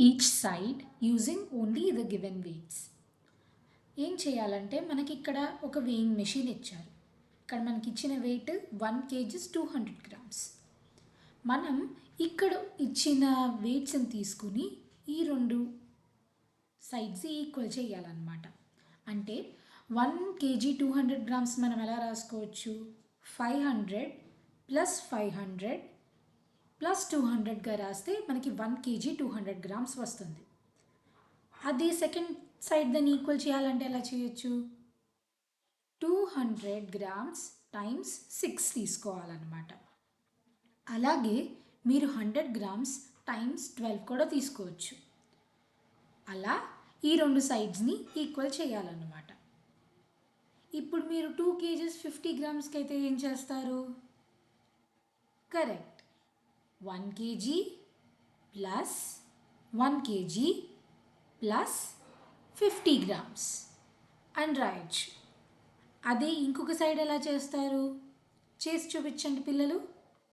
each side using only the given weights. ఏం చేయాలంటే మనకి ఇక్కడ ఒక వెయింగ్ మెషిన్ ఇచ్చారు. ఇక్కడ మనకి ఇచ్చిన వెయిట్ 1 kgs 200 grams. మనం ఇక్కడ ఇచ్చిన వెయిట్స్ని తీసుకుని ఈ రెండు సైడ్స్ ఈక్వల్ చేయాలన్నమాట. అంటే 1 kg 200 grams మనం ఎలా రాసుకోవచ్చు? 500 ప్లస్ 500 ప్లస్ 200గా రాస్తే మనకి 1 kg 200 grams వస్తుంది. అదే సెకండ్ సైడ్ దాన్ని ఈక్వల్ చేయాలంటే ఎలా చేయొచ్చు? 200 grams టైమ్స్ 6 తీసుకోవాలన్నమాట. అలాగే మీరు 100 grams టైమ్స్ 12 కూడా తీసుకోవచ్చు. అలా ఈ రెండు సైడ్స్ని ఈక్వల్ చేయాలన్నమాట. ఇప్పుడు మీరు 2 kgs 50 grams అయితే ఏం చేస్తారు? Correct, 1 kg plus 1 kg plus 50 grams అని రాయొచ్చు. అదే ఇంకొక సైడ్ ఎలా చేస్తారు? చేసి చూపించండి పిల్లలు.